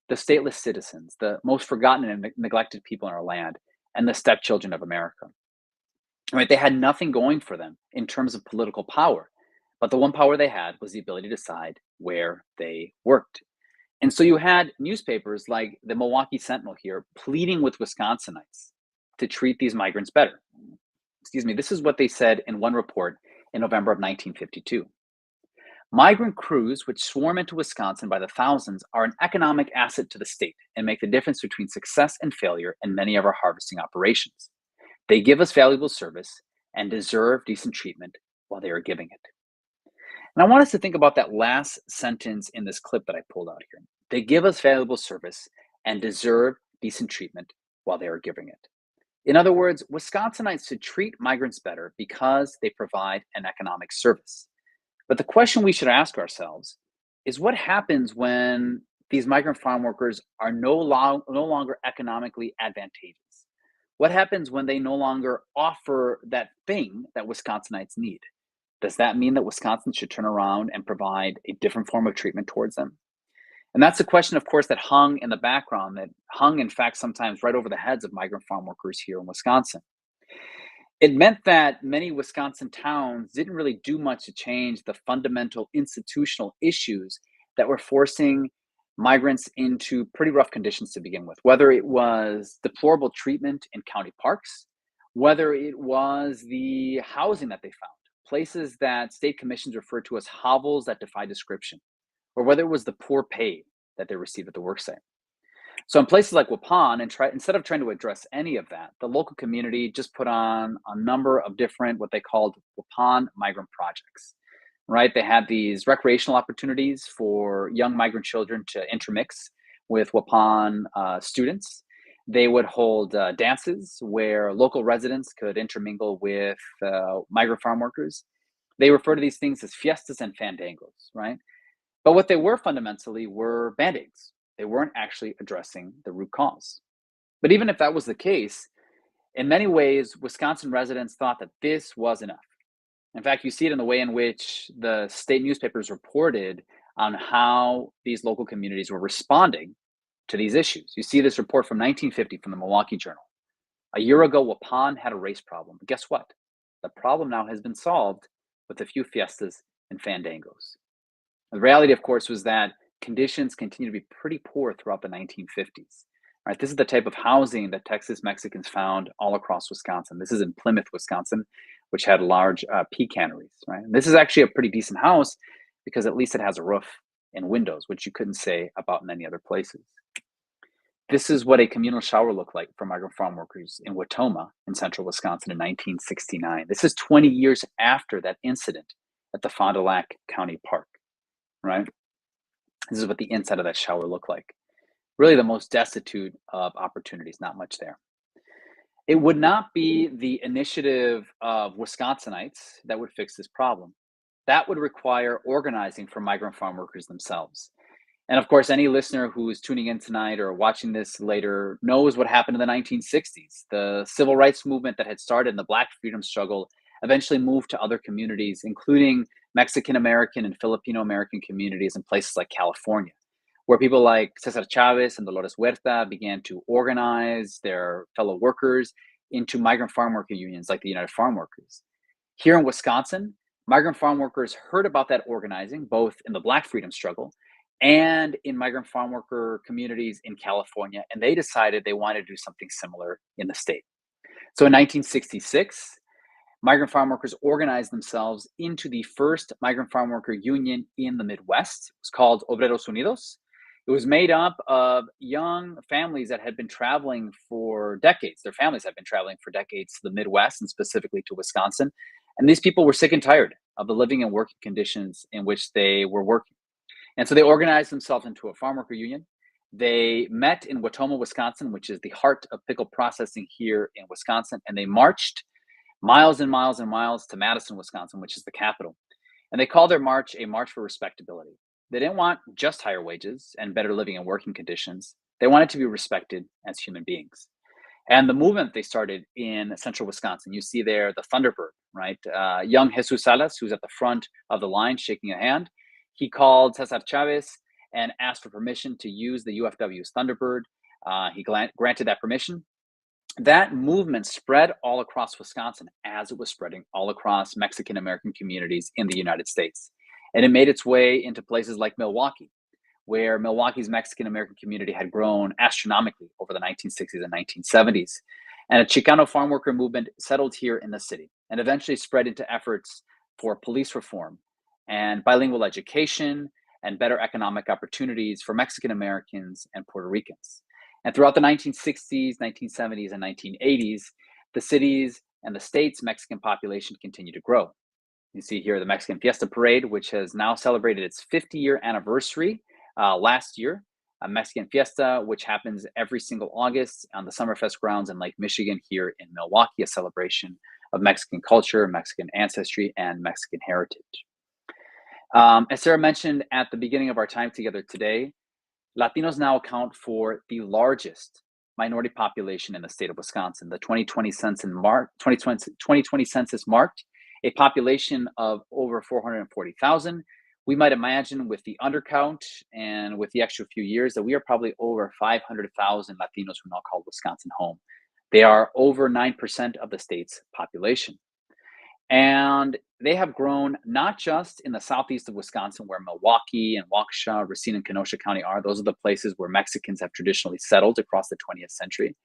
the stateless citizens, the most forgotten and neglected people in our land, and the stepchildren of America. Right? They had nothing going for them in terms of political power, but the one power they had was the ability to decide where they worked. And so you had newspapers like the Milwaukee Sentinel here pleading with Wisconsinites to treat these migrants better. Excuse me, this is what they said in one report in November of 1952. Migrant crews, which swarm into Wisconsin by the thousands, are an economic asset to the state and make the difference between success and failure in many of our harvesting operations. They give us valuable service and deserve decent treatment while they are giving it. And I want us to think about that last sentence in this clip that I pulled out here. They give us valuable service and deserve decent treatment while they are giving it. In other words, Wisconsinites should treat migrants better because they provide an economic service. But the question we should ask ourselves is what happens when these migrant farm workers are no longer economically advantageous? What happens when they no longer offer that thing that Wisconsinites need? Does that mean that Wisconsin should turn around and provide a different form of treatment towards them? And that's a question, of course, that hung in the background, that hung, in fact, sometimes right over the heads of migrant farm workers here in Wisconsin. It meant that many Wisconsin towns didn't really do much to change the fundamental institutional issues that were forcing migrants into pretty rough conditions to begin with, whether it was deplorable treatment in county parks, whether it was the housing that they found, places that state commissions refer to as hovels that defy description, or whether it was the poor pay that they received at the worksite. So in places like Waupun, instead of trying to address any of that, the local community just put on a number of different, what they called Waupun migrant projects, right? They had these recreational opportunities for young migrant children to intermix with Waupun students. They would hold dances where local residents could intermingle with migrant farm workers. They refer to these things as fiestas and fandangos, right? But what they were fundamentally were band-aids. They weren't actually addressing the root cause. But even if that was the case, in many ways, Wisconsin residents thought that this was enough. In fact, you see it in the way in which the state newspapers reported on how these local communities were responding to these issues. You see this report from 1950 from the Milwaukee Journal. A year ago, Waupun had a race problem. But guess what? The problem now has been solved with a few fiestas and fandangos. The reality, of course, was that conditions continued to be pretty poor throughout the 1950s. Right? This is the type of housing that Texas Mexicans found all across Wisconsin. This is in Plymouth, Wisconsin, which had large pea canneries. Right? And this is actually a pretty decent house because at least it has a roof and windows, which you couldn't say about many other places. This is what a communal shower looked like for migrant farm workers in Watoma in central Wisconsin in 1969. This is 20 years after that incident at the Fond du Lac County Park, right? This is what the inside of that shower looked like. Really the most destitute of opportunities, not much there. It would not be the initiative of Wisconsinites that would fix this problem. That would require organizing for migrant farm workers themselves. And of course, any listener who is tuning in tonight or watching this later knows what happened in the 1960s. The civil rights movement that had started in the Black freedom struggle eventually moved to other communities, including Mexican American and Filipino American communities in places like California, where people like Cesar Chavez and Dolores Huerta began to organize their fellow workers into migrant farm worker unions like the United Farm Workers. Here in Wisconsin, migrant farm workers heard about that organizing, both in the Black freedom struggle and in migrant farm worker communities in California, and they decided they wanted to do something similar in the state. So in 1966, migrant farm workers organized themselves into the first migrant farm worker union in the Midwest. It was called Obreros Unidos. It was made up of young families that had been traveling for decades. Their families had been traveling for decades to the Midwest and specifically to Wisconsin. And these people were sick and tired of the living and working conditions in which they were working. And so they organized themselves into a farm worker union. They met in Watoma, Wisconsin, which is the heart of pickle processing here in Wisconsin. And they marched miles and miles and miles to Madison, Wisconsin, which is the capital. And they called their march a march for respectability. They didn't want just higher wages and better living and working conditions. They wanted to be respected as human beings. And the movement they started in central Wisconsin, you see there the Thunderbird, right? Young Jesus Salas, who's at the front of the line shaking a hand, he called Cesar Chavez and asked for permission to use the UFW's Thunderbird. He granted that permission. That movement spread all across Wisconsin as it was spreading all across Mexican American communities in the United States. And it made its way into places like Milwaukee, where Milwaukee's Mexican American community had grown astronomically over the 1960s and 1970s. And a Chicano farm worker movement settled here in the city and eventually spread into efforts for police reform and bilingual education and better economic opportunities for Mexican Americans and Puerto Ricans. And throughout the 1960s, 1970s, and 1980s, the cities and the state's Mexican population continued to grow. You see here the Mexican Fiesta Parade, which has now celebrated its 50-year anniversary last year. A Mexican Fiesta, which happens every single August on the Summerfest grounds in Lake Michigan here in Milwaukee, a celebration of Mexican culture, Mexican ancestry, and Mexican heritage. As Sarah mentioned at the beginning of our time together today, Latinos now account for the largest minority population in the state of Wisconsin. The 2020 census marked a population of over 440,000. We might imagine with the undercount and with the extra few years that we are probably over 500,000 Latinos who now call Wisconsin home. They are over 9% of the state's population. And they have grown not just in the southeast of Wisconsin, where Milwaukee and Waukesha, Racine, and Kenosha County are. Those are the places where Mexicans have traditionally settled across the 20th century.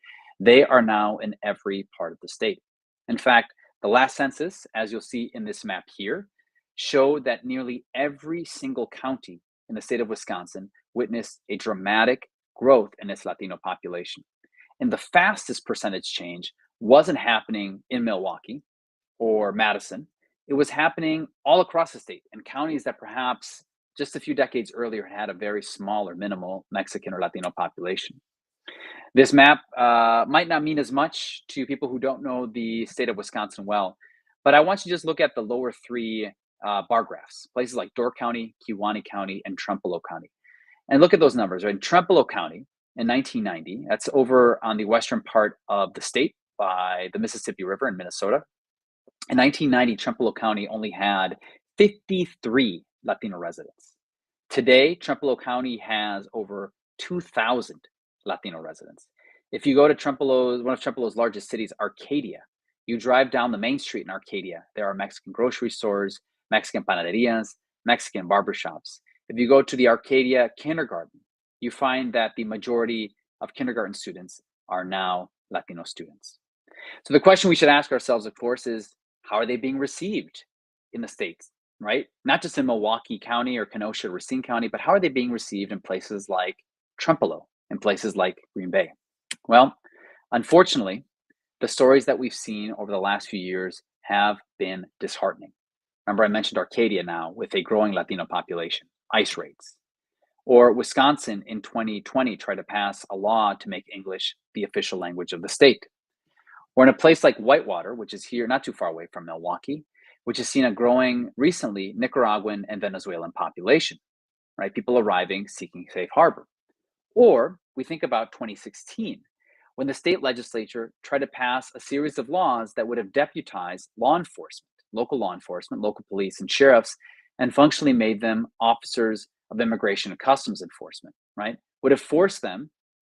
They are now in every part of the state. In fact, the last census, as you'll see in this map here, showed that nearly every single county in the state of Wisconsin witnessed a dramatic growth in its Latino population. And the fastest percentage change wasn't happening in Milwaukee or Madison. It was happening all across the state in counties that perhaps just a few decades earlier had a very small or minimal Mexican or Latino population. This map might not mean as much to people who don't know the state of Wisconsin well, but I want you to just look at the lower three bar graphs, places like Door County, Kewaunee County, and Trempealeau County. And look at those numbers, right? In Trempealeau County in 1990, that's over on the western part of the state by the Mississippi River in Minnesota. In 1990, Trempealeau County only had 53 Latino residents. Today, Trempealeau County has over 2,000 Latino residents. If you go to one of Trempealeau's largest cities, Arcadia, you drive down the main street in Arcadia, there are Mexican grocery stores, Mexican panaderias, Mexican barbershops. If you go to the Arcadia kindergarten, you find that the majority of kindergarten students are now Latino students. So the question we should ask ourselves, of course, is how are they being received in the states, right? Not just in Milwaukee County or Kenosha or Racine County, but how are they being received in places like Trempealeau, in places like Green Bay? Well, unfortunately, the stories that we've seen over the last few years have been disheartening. Remember, I mentioned Arcadia now with a growing Latino population, ICE raids. Or Wisconsin in 2020 tried to pass a law to make English the official language of the state. Or in a place like Whitewater, which is here not too far away from Milwaukee, which has seen a growing recently Nicaraguan and Venezuelan population, right? People arriving seeking safe harbor. Or we think about 2016, when the state legislature tried to pass a series of laws that would have deputized law enforcement, local police and sheriffs, and functionally made them officers of immigration and customs enforcement, right? Would have forced them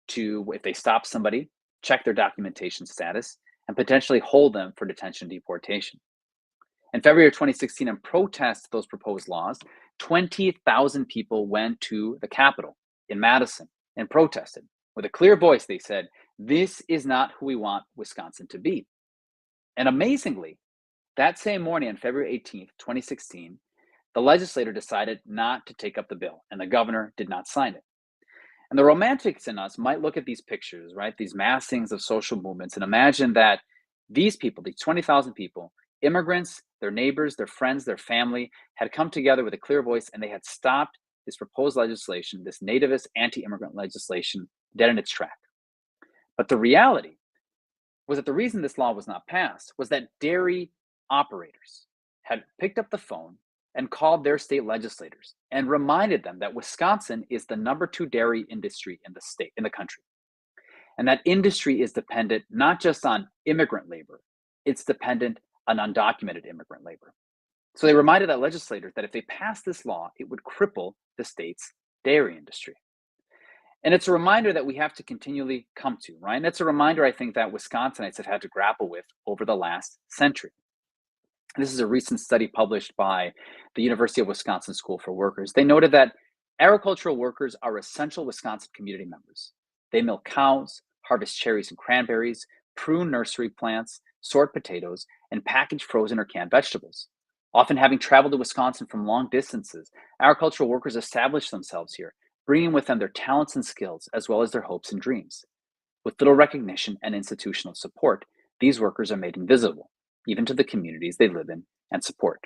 to, if they stop somebody, check their documentation status, and potentially hold them for detention and deportation. In February of 2016, in protest to those proposed laws, 20,000 people went to the Capitol in Madison and protested. With a clear voice, they said, "This is not who we want Wisconsin to be." And amazingly, that same morning on February 18th, 2016, the legislator decided not to take up the bill, and the governor did not sign it. And the romantics in us might look at these pictures, right? These massings of social movements and imagine that these people, these 20,000 people, immigrants, their neighbors, their friends, their family, had come together with a clear voice and they had stopped this proposed legislation, this nativist anti-immigrant legislation, dead in its track. But the reality was that the reason this law was not passed was that dairy operators had picked up the phone and called their state legislators and reminded them that Wisconsin is the #2 dairy industry in the country. And that industry is dependent not just on immigrant labor, it's dependent on undocumented immigrant labor. So they reminded that legislators that if they passed this law, it would cripple the state's dairy industry. And it's a reminder that we have to continually come to, right? And it's a reminder, I think, that Wisconsinites have had to grapple with over the last century. This is a recent study published by the University of Wisconsin School for Workers. They noted that agricultural workers are essential Wisconsin community members. They milk cows, harvest cherries and cranberries, prune nursery plants, sort potatoes, and package frozen or canned vegetables. Often having traveled to Wisconsin from long distances, agricultural workers establish themselves here, bringing with them their talents and skills, as well as their hopes and dreams. With little recognition and institutional support, these workers are made invisible, even to the communities they live in and support.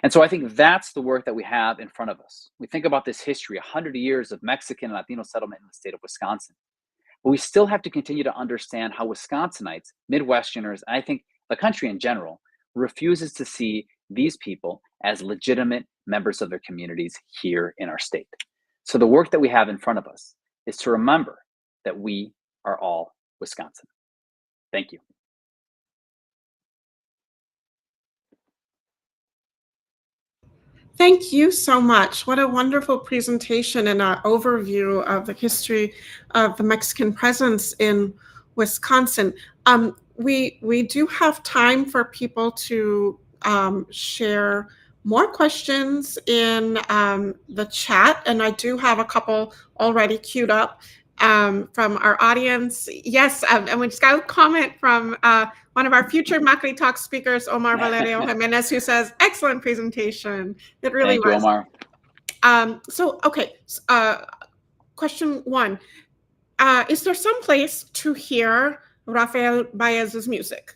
And so I think that's the work that we have in front of us. We think about this history, 100 years of Mexican and Latino settlement in the state of Wisconsin. But we still have to continue to understand how Wisconsinites, Midwesterners, and I think the country in general, refuses to see these people as legitimate members of their communities here in our state. So the work that we have in front of us is to remember that we are all Wisconsin. Thank you. Thank you so much. What a wonderful presentation and an overview of the history of the Mexican presence in Wisconsin. We do have time for people to share more questions in the chat, and I do have a couple already queued up from our audience. Yes, and we just got a comment from one of our future MACRI Talk speakers, Omar Valerio Jimenez, who says, excellent presentation. It really Thank you, was. Omar. Okay, question one. Is there some place to hear Rafael Baez's music?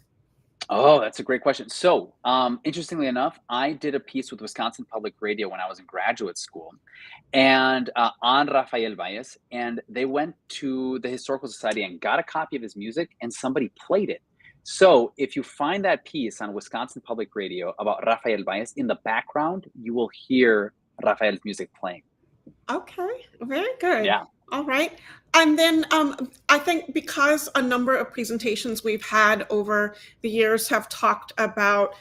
Oh, that's a great question. So, interestingly enough, I did a piece with Wisconsin Public Radio when I was in graduate school, and on Rafael Baez, and they went to the Historical Society and got a copy of his music, and somebody played it. So, if you find that piece on Wisconsin Public Radio about Rafael Baez, in the background, you will hear Rafael's music playing. Okay, very good. Yeah. All right. And then I think because a number of presentations we've had over the years have talked about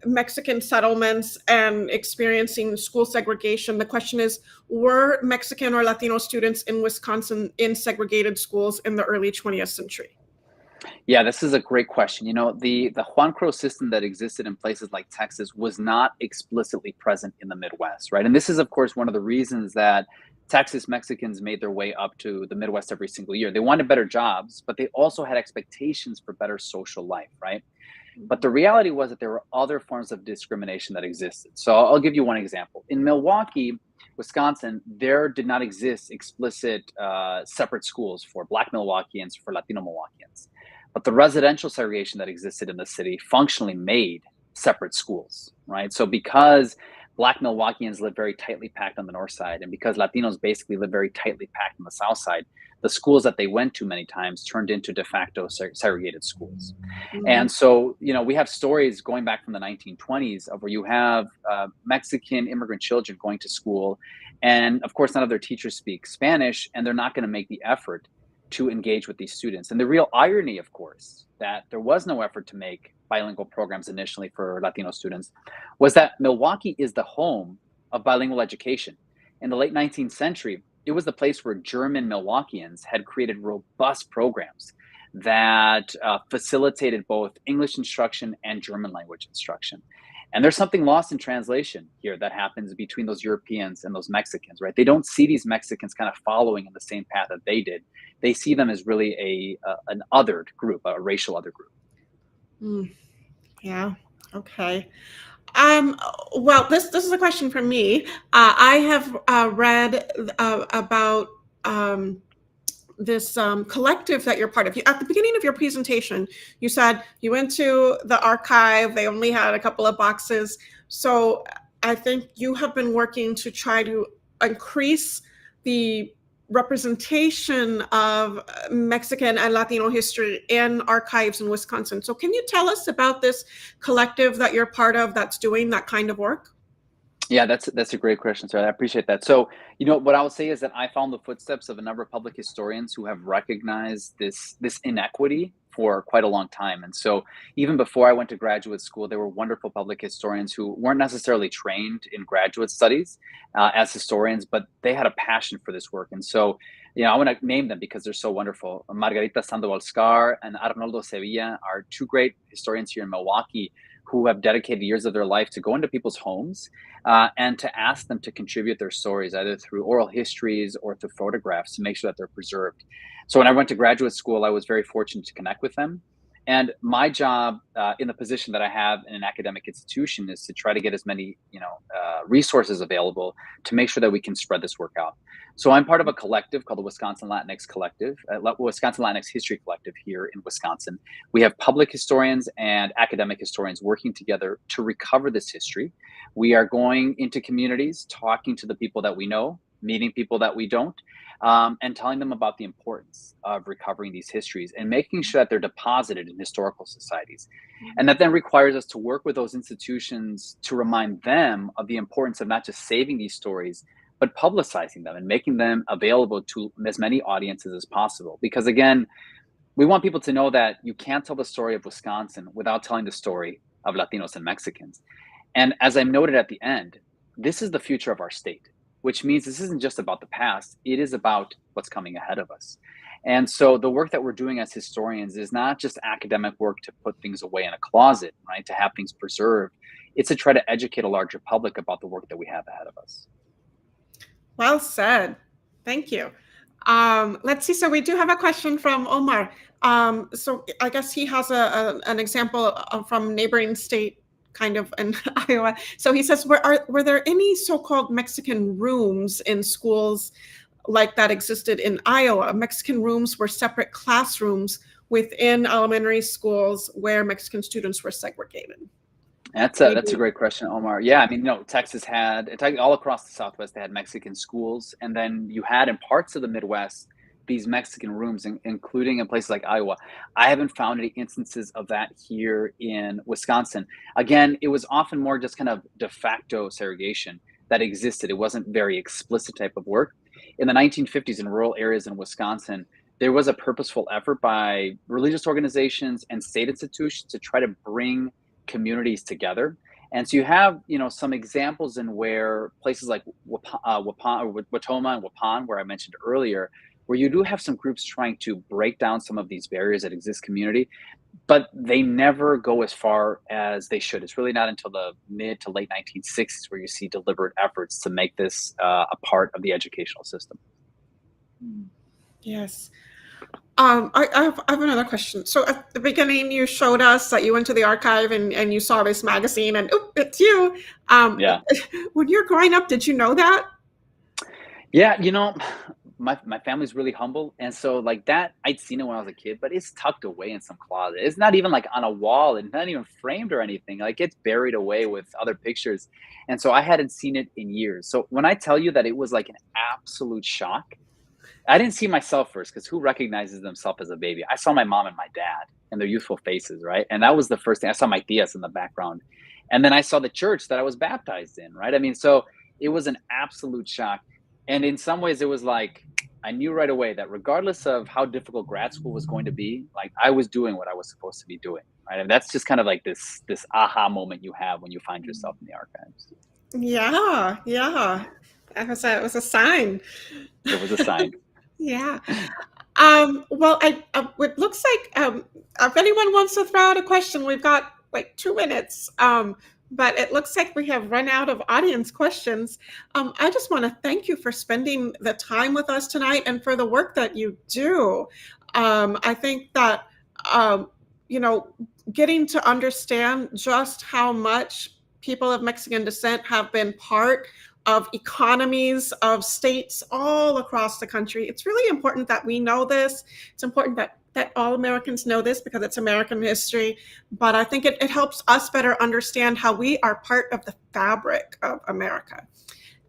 Mexican settlements and experiencing school segregation, the question is, were Mexican or Latino students in Wisconsin in segregated schools in the early 20th century? Yeah, this is a great question. You know, the Juan Crow system that existed in places like Texas was not explicitly present in the Midwest, right? And this is, of course, one of the reasons that Texas Mexicans made their way up to the Midwest every single year. They wanted better jobs, but they also had expectations for better social life, right? But the reality was that there were other forms of discrimination that existed. So I'll give you one example. In Milwaukee, Wisconsin, there did not exist explicit separate schools for Black Milwaukeeans, for Latino Milwaukeeans. But the residential segregation that existed in the city functionally made separate schools, right? So because Black Milwaukeeans live very tightly packed on the north side, and because Latinos basically live very tightly packed on the south side, the schools that they went to many times turned into de facto segregated schools. Mm-hmm. And so, you know, we have stories going back from the 1920s of where you have Mexican immigrant children going to school, and of course, none of their teachers speak Spanish, and they're not going to make the effort to engage with these students. And the real irony, of course, that there was no effort to make bilingual programs initially for Latino students was that Milwaukee is the home of bilingual education. In the late 19th century, it was the place where German Milwaukeeans had created robust programs that facilitated both English instruction and German language instruction. And there's something lost in translation here that happens between those Europeans and those Mexicans, right? They don't see these Mexicans kind of following in the same path that they did. They see them as really an othered group, a racial other group. Yeah. Okay. Well, this is a question for me. I have read about this collective that you're part of. At the beginning of your presentation, you said you went to the archive. They only had a couple of boxes. So I think you have been working to try to increase the representation of Mexican and Latino history in archives in Wisconsin. So can you tell us about this collective that you're part of that's doing that kind of work? Yeah, that's a great question, sir. I appreciate that. So, what I will say is that I found the footsteps of a number of public historians who have recognized this inequity for quite a long time. And so, even before I went to graduate school, there were wonderful public historians who weren't necessarily trained in graduate studies as historians, but they had a passion for this work. And so, I want to name them because they're so wonderful. Margarita Sandoval Scar and Arnoldo Sevilla are two great historians here in Milwaukee who have dedicated years of their life to go into people's homes and to ask them to contribute their stories, either through oral histories or through photographs, to make sure that they're preserved. So when I went to graduate school, I was very fortunate to connect with them. And my job in the position that I have in an academic institution is to try to get as many, resources available to make sure that we can spread this work out. So I'm part of a collective called the Wisconsin Latinx Collective, Wisconsin Latinx History Collective here in Wisconsin. We have public historians and academic historians working together to recover this history. We are going into communities, talking to the people that we know, meeting people that we don't, and telling them about the importance of recovering these histories and making sure that they're deposited in historical societies. And that then requires us to work with those institutions to remind them of the importance of not just saving these stories, but publicizing them and making them available to as many audiences as possible. Because again, we want people to know that you can't tell the story of Wisconsin without telling the story of Latinos and Mexicans. And as I noted at the end, this is the future of our state, which means this isn't just about the past, it is about what's coming ahead of us. And so the work that we're doing as historians is not just academic work to put things away in a closet, right, to have things preserved. It's to try to educate a larger public about the work that we have ahead of us. Well said. Thank you. Let's see. So we do have a question from Omar. So I guess he has an example from neighboring state, kind of in Iowa. So he says, were there any so-called Mexican rooms in schools like that existed in Iowa? Mexican rooms were separate classrooms within elementary schools where Mexican students were segregated. That's a great question, Omar. Yeah, I mean, Texas had, all across the Southwest, they had Mexican schools. And then you had in parts of the Midwest, these Mexican rooms, including in places like Iowa. I haven't found any instances of that here in Wisconsin. Again, it was often more just kind of de facto segregation that existed. It wasn't very explicit type of work. In the 1950s, in rural areas in Wisconsin, there was a purposeful effort by religious organizations and state institutions to try to bring communities together. And so you have, some examples in where places like Watoma and Waupun, where I mentioned earlier, where you do have some groups trying to break down some of these barriers that exist community, but they never go as far as they should. It's really not until the mid to late 1960s where you see deliberate efforts to make this a part of the educational system. Yes. I have another question. So at the beginning, you showed us that you went to the archive and you saw this magazine and, oh, it's you. Yeah. When you're growing up, did you know that? Yeah, my family's really humble. And so like that, I'd seen it when I was a kid, but it's tucked away in some closet. It's not even like on a wall. It's not even framed or anything. Like it's buried away with other pictures. And so I hadn't seen it in years. So when I tell you that it was like an absolute shock, I didn't see myself first, because who recognizes themselves as a baby? I saw my mom and my dad and their youthful faces, right? And that was the first thing. I saw my tias in the background. And then I saw the church that I was baptized in, right? I mean, so it was an absolute shock. And in some ways, it was like, I knew right away that regardless of how difficult grad school was going to be, like I was doing what I was supposed to be doing, right? And that's just kind of like this aha moment you have when you find yourself in the archives. Yeah. It was a sign. It was a sign. Yeah. Well, it looks like if anyone wants to throw out a question, we've got like 2 minutes. But it looks like we have run out of audience questions. I just want to thank you for spending the time with us tonight and for the work that you do. I think that, getting to understand just how much people of Mexican descent have been part of economies of states all across the country. It's really important that we know this. It's important that all Americans know this because it's American history. But I think it helps us better understand how we are part of the fabric of America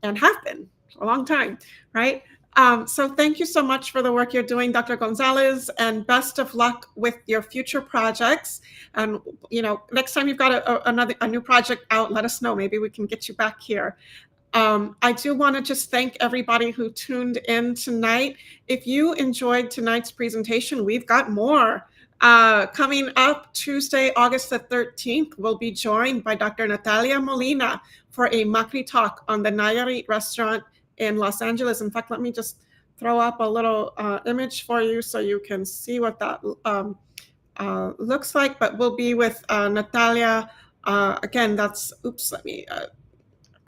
and have been a long time, right? So thank you so much for the work you're doing, Dr. Gonzalez, and best of luck with your future projects. And next time you've got a new project out, let us know. Maybe we can get you back here. I do want to just thank everybody who tuned in tonight. If you enjoyed tonight's presentation, we've got more. Coming up Tuesday, August the 13th, we'll be joined by Dr. Natalia Molina for a MACRI talk on the Nayarit restaurant in Los Angeles. In fact, let me just throw up a little image for you so you can see what that looks like. But we'll be with Natalia. Again, that's, oops, let me,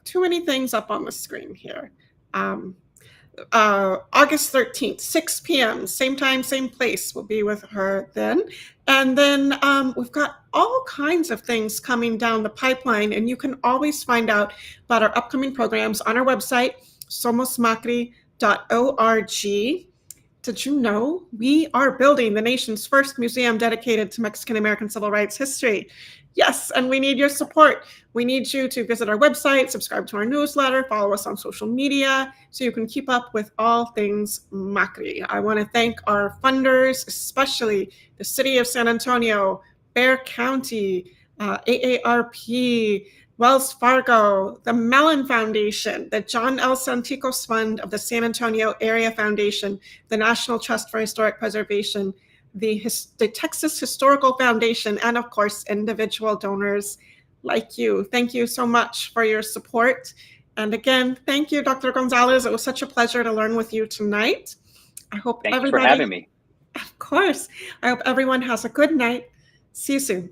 too many things up on the screen here. August 13th, 6 p.m., same time, same place. We'll be with her then. And then we've got all kinds of things coming down the pipeline, and you can always find out about our upcoming programs on our website, somosmacri.org. Did you know we are building the nation's first museum dedicated to Mexican American civil rights history? Yes, and we need your support. We need you to visit our website, subscribe to our newsletter, follow us on social media so you can keep up with all things MACRI. I want to thank our funders, especially the City of San Antonio, Bexar County, AARP, Wells Fargo, the Mellon Foundation, the John L. Santikos Fund of the San Antonio Area Foundation, the National Trust for Historic Preservation, the Texas Historical Foundation, and of course, individual donors like you. Thank you so much for your support. And again, thank you, Dr. Gonzalez. It was such a pleasure to learn with you tonight. I hope Thank you for having me. Of course. I hope everyone has a good night. See you soon.